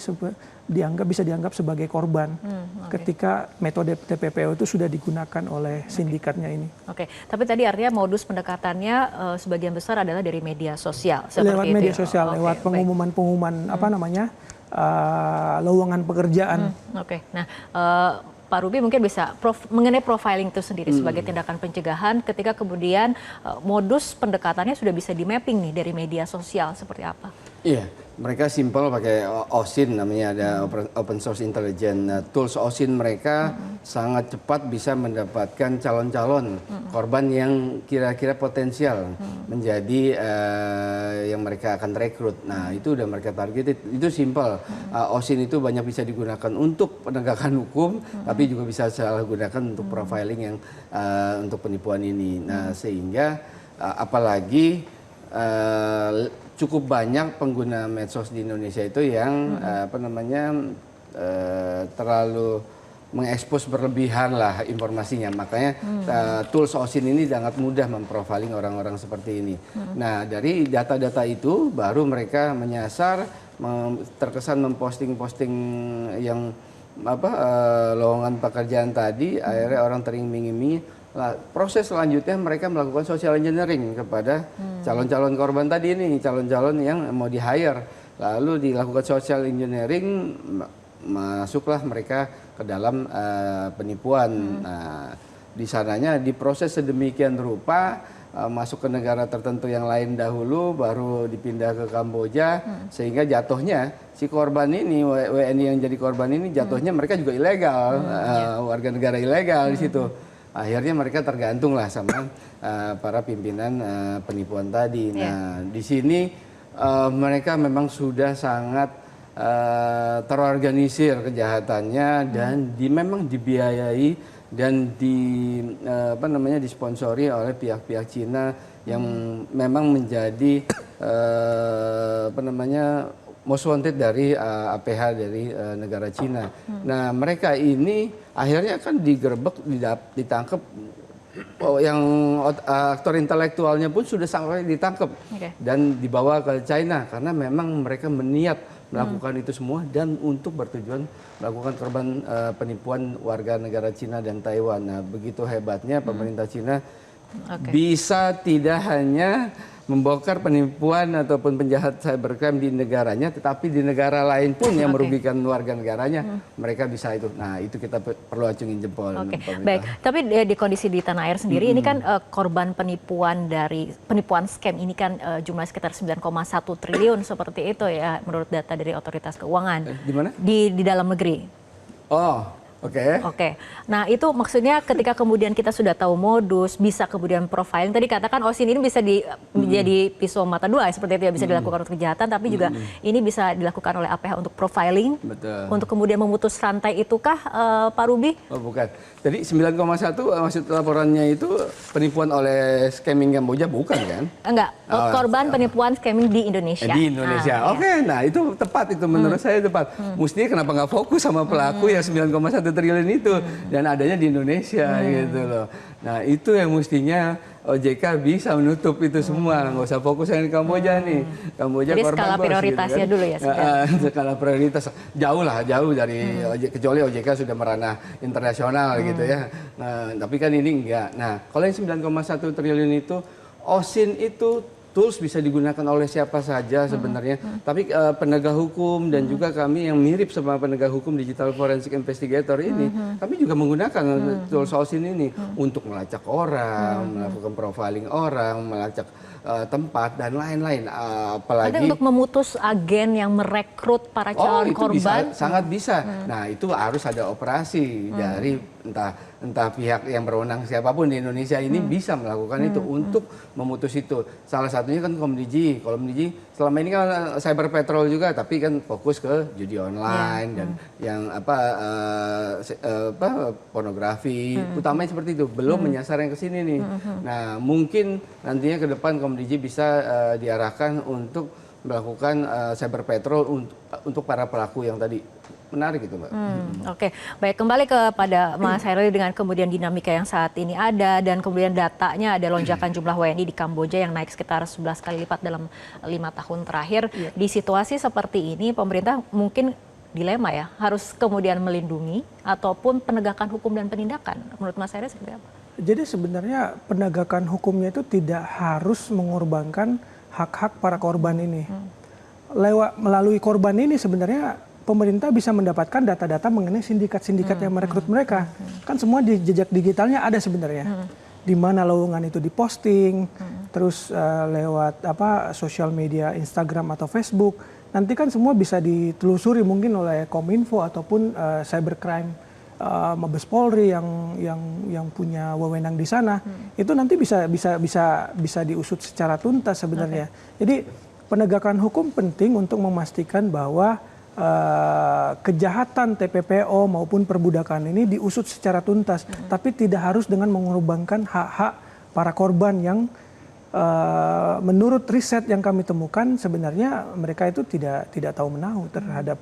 bisa dianggap sebagai korban ketika metode TPPO itu sudah digunakan oleh sindikatnya ini. Oke, tapi tadi artinya modus pendekatannya sebagian besar adalah dari media sosial. Lewat media sosial, lewat pengumuman-pengumuman lowongan pekerjaan. Oke, nah Pak Ruby mungkin bisa mengenai profiling itu sendiri sebagai tindakan pencegahan ketika kemudian modus pendekatannya sudah bisa di mapping nih dari media sosial seperti apa? Iya, mereka simpel pakai OSIN namanya, ada Open Source Intelligence. Tools OSIN mereka sangat cepat bisa mendapatkan calon-calon korban yang kira-kira potensial menjadi yang mereka akan rekrut. Nah, itu udah mereka targeted. Itu simpel. OSIN itu banyak bisa digunakan untuk penegakan hukum, tapi juga bisa salah gunakan untuk profiling yang untuk penipuan ini. Nah, sehingga apalagi cukup banyak pengguna medsos di Indonesia itu yang terlalu mengekspos berlebihan lah informasinya. Makanya tools OSIN ini sangat mudah memprofiling orang-orang seperti ini. Nah, dari data-data itu baru mereka menyasar, terkesan memposting-posting yang lowongan pekerjaan tadi, akhirnya orang teriming-imingi. Nah, proses selanjutnya mereka melakukan social engineering kepada calon-calon korban tadi ini, calon-calon yang mau di-hire. Lalu dilakukan social engineering, masuklah mereka ke dalam penipuan. Nah, di sananya diproses sedemikian rupa, masuk ke negara tertentu yang lain dahulu, baru dipindah ke Kamboja, sehingga jatuhnya si korban ini, WNI yang jadi korban ini, jatuhnya mereka juga ilegal, warga negara ilegal di situ. Akhirnya mereka tergantung lah sama para pimpinan penipuan tadi. Nah, di sini mereka memang sudah sangat terorganisir kejahatannya dan memang dibiayai dan disponsori oleh pihak-pihak Cina yang memang menjadi most wanted dari APH dari negara Cina. Nah, mereka ini akhirnya kan digerebek, ditangkap. Yang aktor intelektualnya pun sudah sampai ditangkap dan dibawa ke China karena memang mereka berniat melakukan itu semua dan untuk bertujuan melakukan korban penipuan warga negara Cina dan Taiwan. Nah, begitu hebatnya pemerintah Cina bisa tidak hanya membongkar penipuan ataupun penjahat cybercrime di negaranya, tetapi di negara lain pun yang merugikan warga negaranya, mereka bisa itu. Nah, itu kita perlu acungin jempol. Baik, tapi di kondisi di tanah air sendiri, ini kan korban penipuan scam ini kan jumlah sekitar 9,1 triliun seperti itu ya, menurut data dari Otoritas Keuangan. Di mana? Di dalam negeri. Oh, Oke. Nah itu maksudnya ketika kemudian kita sudah tahu modus, bisa kemudian profiling. Tadi katakan OSIN ini bisa menjadi pisau mata dua seperti itu ya, bisa dilakukan untuk kejahatan, tapi juga ini bisa dilakukan oleh APH untuk profiling. Betul. Untuk kemudian memutus rantai itukah Pak Ruby? Oh bukan. Jadi 9,1 maksud laporannya itu penipuan oleh scamming Kamboja bukan kan? Enggak, korban penipuan scamming di Indonesia. Di Indonesia. Oke, nah itu tepat itu menurut saya tepat. Mestinya kenapa nggak fokus sama pelaku yang 9,1 triliun itu dan adanya di Indonesia gitu loh. Nah itu yang mestinya OJK bisa menutup itu semua, nggak usah fokus yang di Kamboja nih. Kamboja jadi korban skala bos, prioritasnya gitu kan. dulu ya. Skala prioritas jauh dari kecuali OJK sudah merana internasional gitu ya. Nah, tapi kan ini enggak. Nah, kalau yang 9,1 triliun itu OSIN itu tools bisa digunakan oleh siapa saja sebenarnya. Tapi penegak hukum dan juga kami yang mirip sama penegak hukum digital forensic investigator ini, kami juga menggunakan tools OSIN ini untuk melacak orang, melakukan profiling orang, melacak tempat dan lain-lain. Apalagi ada untuk memutus agen yang merekrut para calon itu korban. Sangat bisa. Nah itu harus ada operasi dari entah pihak yang berwenang siapapun di Indonesia ini bisa melakukan itu untuk memutus itu. Salah satunya kan Komdiji. Komdiji selama ini kan cyber patrol juga, tapi kan fokus ke judi online dan yang pornografi, utamanya seperti itu. Belum menyasar yang ke sini nih. Nah mungkin nantinya ke depan Komdiji bisa diarahkan untuk melakukan cyber patrol untuk para pelaku yang tadi. Menarik itu Mbak. Oke, baik, kembali kepada Mas Hairil dengan kemudian dinamika yang saat ini ada dan kemudian datanya ada lonjakan jumlah WNI di Kamboja yang naik sekitar 11 kali lipat dalam 5 tahun terakhir. Di situasi seperti ini pemerintah mungkin dilema ya, harus kemudian melindungi ataupun penegakan hukum dan penindakan. Menurut Mas Hairil seperti apa? Jadi sebenarnya penegakan hukumnya itu tidak harus mengorbankan hak-hak para korban ini. Melalui korban ini sebenarnya pemerintah bisa mendapatkan data-data mengenai sindikat-sindikat yang merekrut mereka. Kan semua di jejak digitalnya ada sebenarnya. Di mana lowongan itu diposting, terus lewat sosial media Instagram atau Facebook. Nanti kan semua bisa ditelusuri mungkin oleh Kominfo ataupun cybercrime Mabes Polri yang punya wewenang di sana. Itu nanti bisa diusut secara tuntas sebenarnya. Jadi penegakan hukum penting untuk memastikan bahwa kejahatan TPPO maupun perbudakan ini diusut secara tuntas, tapi tidak harus dengan mengorbankan hak-hak para korban yang menurut riset yang kami temukan sebenarnya mereka itu tidak tahu menahu terhadap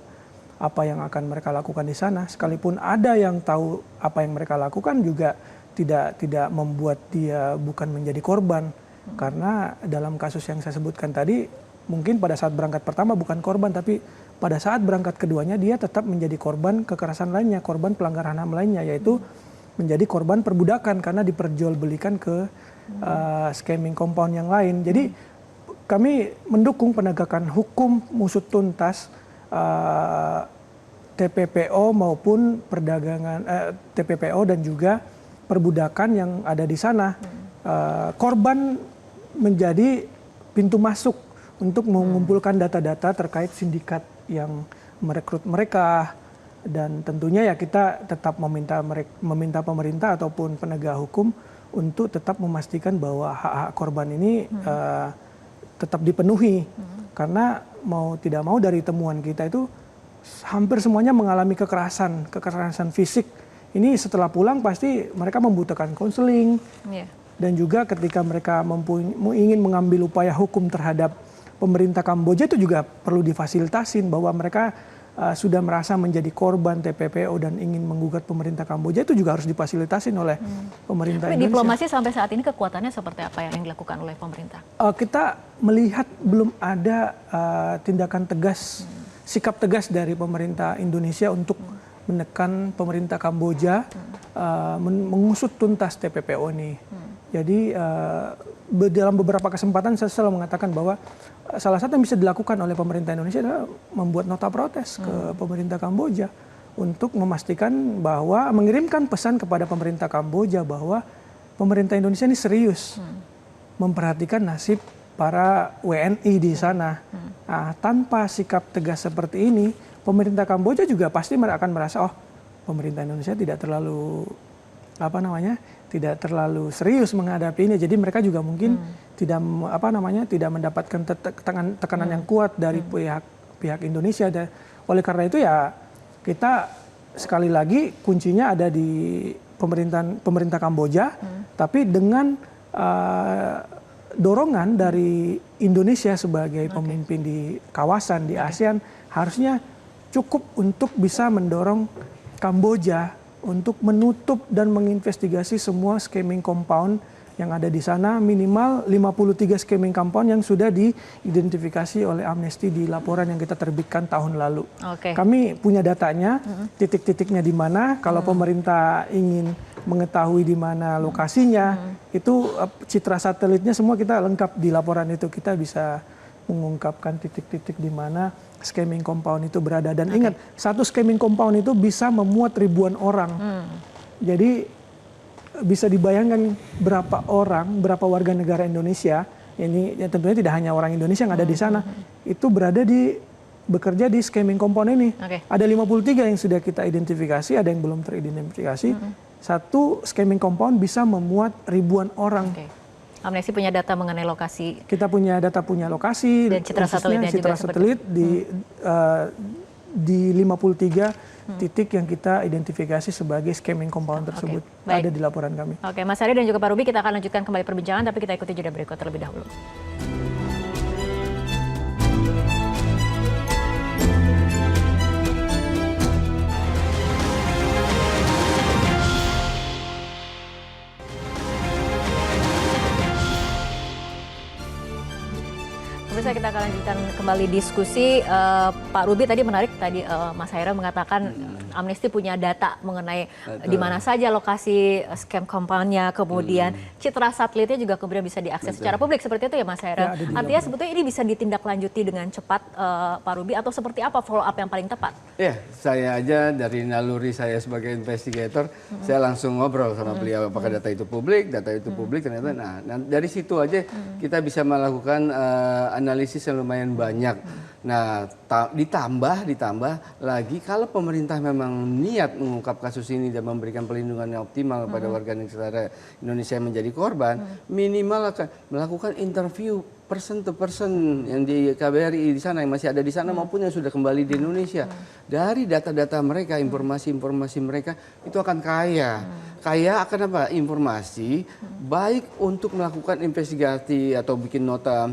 apa yang akan mereka lakukan di sana. Sekalipun ada yang tahu apa yang mereka lakukan juga tidak membuat dia bukan menjadi korban, karena dalam kasus yang saya sebutkan tadi mungkin pada saat berangkat pertama bukan korban, tapi pada saat berangkat keduanya dia tetap menjadi korban kekerasan lainnya, korban pelanggaran HAM lainnya, yaitu menjadi korban perbudakan karena diperjualbelikan ke scamming compound yang lain. Jadi kami mendukung penegakan hukum musut tuntas TPPO maupun perdagangan TPPO dan juga perbudakan yang ada di sana. Korban menjadi pintu masuk untuk mengumpulkan data-data terkait sindikat yang merekrut mereka, dan tentunya ya kita tetap meminta pemerintah ataupun penegak hukum untuk tetap memastikan bahwa hak-hak korban ini tetap dipenuhi, karena mau tidak mau dari temuan kita itu hampir semuanya mengalami kekerasan fisik. Ini setelah pulang pasti mereka membutuhkan konseling, dan juga ketika mereka ingin mengambil upaya hukum terhadap pemerintah Kamboja itu juga perlu difasilitasin bahwa mereka sudah merasa menjadi korban TPPO dan ingin menggugat pemerintah Kamboja, itu juga harus difasilitasin oleh pemerintah Indonesia. Diplomasi sampai saat ini kekuatannya seperti apa yang dilakukan oleh pemerintah? Kita melihat belum ada tindakan tegas, sikap tegas dari pemerintah Indonesia untuk menekan pemerintah Kamboja mengusut tuntas TPPO ini. Jadi dalam beberapa kesempatan saya selalu mengatakan bahwa salah satu yang bisa dilakukan oleh pemerintah Indonesia adalah membuat nota protes ke pemerintah Kamboja untuk memastikan bahwa mengirimkan pesan kepada pemerintah Kamboja bahwa pemerintah Indonesia ini serius memperhatikan nasib para WNI di sana. Tanpa sikap tegas seperti ini, pemerintah Kamboja juga pasti akan merasa pemerintah Indonesia tidak terlalu serius menghadapi ini. Jadi mereka juga mungkin tidak mendapatkan tekanan yang kuat dari pihak Indonesia. Oleh karena itu ya kita sekali lagi kuncinya ada di pemerintah Kamboja, tapi dengan dorongan dari Indonesia sebagai pemimpin di kawasan di ASEAN harusnya cukup untuk bisa mendorong Kamboja untuk menutup dan menginvestigasi semua skimming compound yang ada di sana, minimal 53 skimming compound yang sudah diidentifikasi oleh Amnesty di laporan yang kita terbitkan tahun lalu. Kami punya datanya, titik-titiknya di mana, kalau pemerintah ingin mengetahui di mana lokasinya, itu citra satelitnya semua kita lengkap di laporan itu. Kita bisa mengungkapkan titik-titik di mana skimming compound itu berada. Dan ingat, satu skimming compound itu bisa memuat ribuan orang. Jadi bisa dibayangkan berapa berapa warga negara Indonesia, ini ya tentunya tidak hanya orang Indonesia yang ada di sana, itu bekerja di skimming compound ini. Ada 53 yang sudah kita identifikasi, ada yang belum teridentifikasi. Satu skimming compound bisa memuat ribuan orang. Amnesty punya data mengenai lokasi. Kita punya data, punya lokasi, dan citra satelitnya citra juga satelit di 53 titik yang kita identifikasi sebagai skimming compound tersebut. Ada di laporan kami. Mas Heri dan juga Pak Ruby, kita akan lanjutkan kembali perbincangan, tapi kita ikuti jeda berikut terlebih dahulu. Pemirsa, kita akan lanjutkan kembali diskusi. Pak Ruby tadi menarik, tadi Mas Hairil mengatakan Amnesty punya data mengenai di mana saja lokasi scam compound-nya, kemudian citra satelitnya juga kemudian bisa diakses secara publik, seperti itu ya Mas Hairil. Artinya sebetulnya ini bisa ditindaklanjuti dengan cepat, Pak Ruby, atau seperti apa follow up yang paling tepat? Ya, saya aja dari naluri saya sebagai investigator, saya langsung ngobrol sama beliau apakah data itu publik, ternyata nah dari situ aja kita bisa melakukan analisis yang lumayan banyak. Nah, ditambah lagi kalau pemerintah memang niat mengungkap kasus ini dan memberikan pelindungan yang optimal kepada warga negara Indonesia yang menjadi korban, minimal akan melakukan interview person to person yang di KBRI di sana, yang masih ada di sana maupun yang sudah kembali di Indonesia. Dari data-data mereka, informasi-informasi mereka itu akan kaya. Kaya akan apa? Informasi baik untuk melakukan investigasi atau bikin nota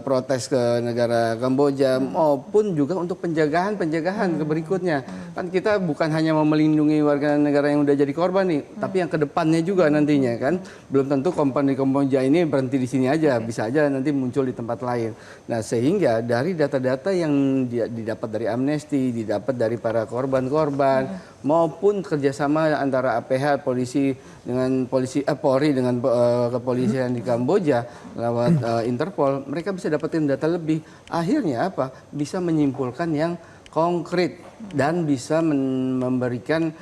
protes ke negara Kamboja maupun juga untuk penjagaan ke berikutnya. Kan kita bukan hanya mau melindungi warga negara yang udah jadi korban nih, tapi yang kedepannya juga nantinya kan. Belum tentu kompon di Kamboja ini berhenti di sini aja, bisa aja nanti muncul di tempat lain. Nah, sehingga dari data-data yang didapat dari Amnesty, didapat dari para korban-korban, maupun kerjasama antara APH, polisi dengan Polri dengan kepolisian di Kamboja lewat Interpol, mereka bisa dapetin data lebih. Akhirnya apa? Bisa menyimpulkan yang konkret dan bisa memberikan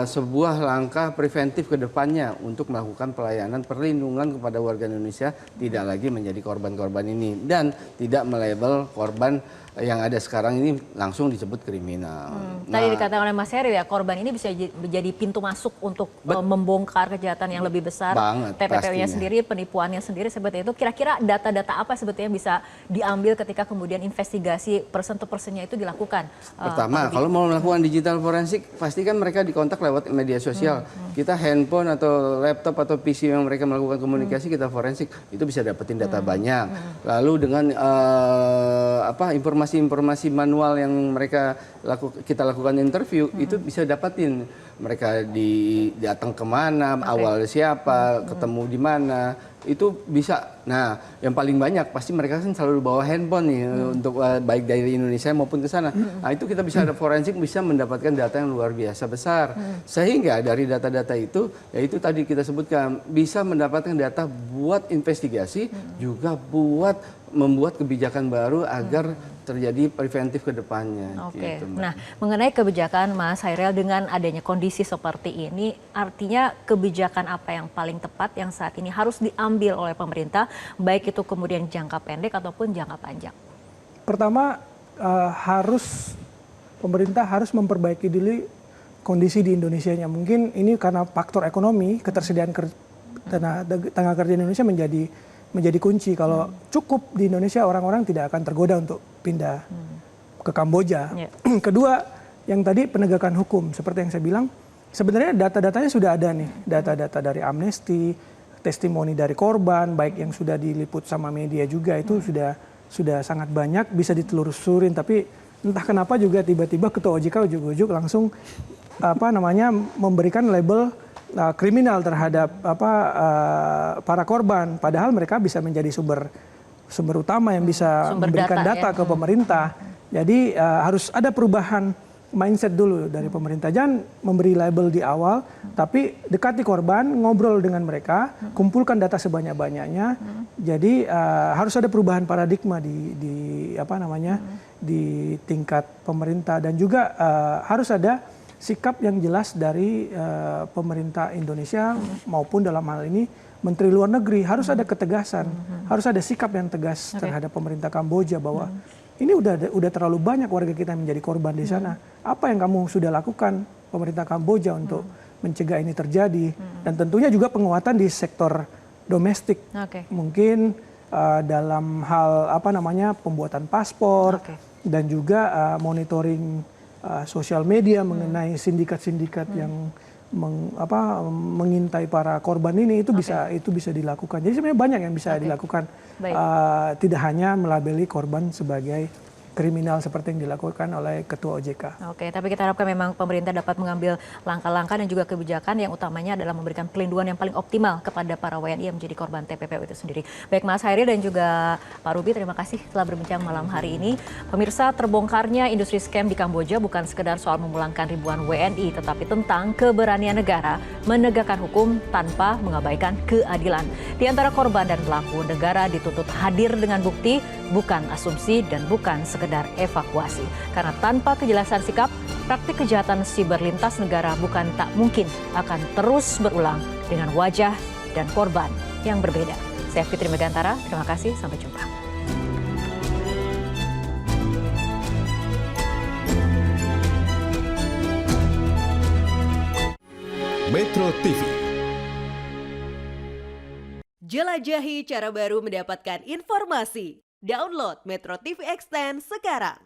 sebuah langkah preventif ke depannya untuk melakukan pelayanan perlindungan kepada warga Indonesia tidak lagi menjadi korban-korban ini dan tidak melabel korban yang ada sekarang ini langsung disebut kriminal. Tadi dikatakan oleh Mas Heri ya, korban ini bisa menjadi pintu masuk untuk membongkar kejahatan yang lebih besar. TPPU-nya sendiri, penipuannya sendiri seperti itu. Kira-kira data-data apa sebetulnya bisa diambil ketika kemudian investigasi person to person-nya itu dilakukan? Pertama, kalau mau melakukan digital forensik, pastikan mereka dikontak lewat media sosial. Kita handphone atau laptop atau PC yang mereka melakukan komunikasi, kita forensik, itu bisa dapetin data banyak. Lalu dengan informasi manual yang kita lakukan interview, itu bisa dapatin mereka datang kemana, awal siapa, ketemu di mana, itu bisa. Nah, yang paling banyak pasti mereka kan selalu bawa handphone nih untuk baik dari Indonesia maupun ke sana. Nah, itu kita bisa ada forensik, bisa mendapatkan data yang luar biasa besar. Sehingga dari data-data itu, yaitu tadi kita sebutkan, bisa mendapatkan data buat investigasi, juga buat membuat kebijakan baru agar terjadi preventif ke depannya. Gitu, nah, mengenai kebijakan Mas Hairil dengan adanya kondisi seperti ini, artinya kebijakan apa yang paling tepat yang saat ini harus diambil oleh pemerintah, baik itu kemudian jangka pendek ataupun jangka panjang? Pertama, pemerintah harus memperbaiki diri kondisi di Indonesianya. Mungkin ini karena faktor ekonomi, ketersediaan tenaga kerja di Indonesia menjadi kunci. Kalau cukup di Indonesia, orang-orang tidak akan tergoda untuk pindah ke Kamboja. Kedua, yang tadi penegakan hukum, seperti yang saya bilang, sebenarnya data-datanya sudah ada nih, data-data dari Amnesty, testimoni dari korban, baik yang sudah diliput sama media juga, itu sudah sangat banyak, bisa ditelusurin. Tapi entah kenapa juga tiba-tiba Ketua OJK ujuk-ujuk langsung memberikan label kriminal terhadap para korban, padahal mereka bisa menjadi sumber utama yang bisa memberikan data ke pemerintah. Jadi harus ada perubahan mindset dulu dari pemerintah. Jangan memberi label di awal, tapi dekati korban, ngobrol dengan mereka, kumpulkan data sebanyak-banyaknya. Jadi harus ada perubahan paradigma di tingkat pemerintah, dan juga harus ada sikap yang jelas dari pemerintah Indonesia maupun dalam hal ini Menteri Luar Negeri. Harus ada ketegasan, harus ada sikap yang tegas terhadap pemerintah Kamboja bahwa ini udah terlalu banyak warga kita yang menjadi korban di sana. Apa yang kamu sudah lakukan pemerintah Kamboja untuk mencegah ini terjadi? Dan tentunya juga penguatan di sektor domestik. Mungkin dalam hal pembuatan paspor dan juga monitoring sosial media mengenai sindikat-sindikat yang mengintai para korban ini, itu bisa dilakukan. Jadi sebenarnya banyak yang bisa dilakukan. Tidak hanya melabeli korban sebagai kriminal seperti yang dilakukan oleh Ketua OJK. Oke, tapi kita harapkan memang pemerintah dapat mengambil langkah-langkah dan juga kebijakan yang utamanya adalah memberikan pelindungan yang paling optimal kepada para WNI yang menjadi korban TPPU itu sendiri. Baik Mas Hairi dan juga Pak Ruby, terima kasih telah berbincang malam hari ini. Pemirsa, terbongkarnya industri scam di Kamboja bukan sekedar soal memulangkan ribuan WNI, tetapi tentang keberanian negara menegakkan hukum tanpa mengabaikan keadilan. Di antara korban dan pelaku, negara dituntut hadir dengan bukti, bukan asumsi dan bukan sekedar evakuasi. Karena tanpa kejelasan sikap, praktik kejahatan siber lintas negara bukan tak mungkin akan terus berulang dengan wajah dan korban yang berbeda. Saya Fitri Megantara, terima kasih, sampai jumpa. Metro TV. Jelajahi cara baru mendapatkan informasi. Download Metro TV Extend sekarang.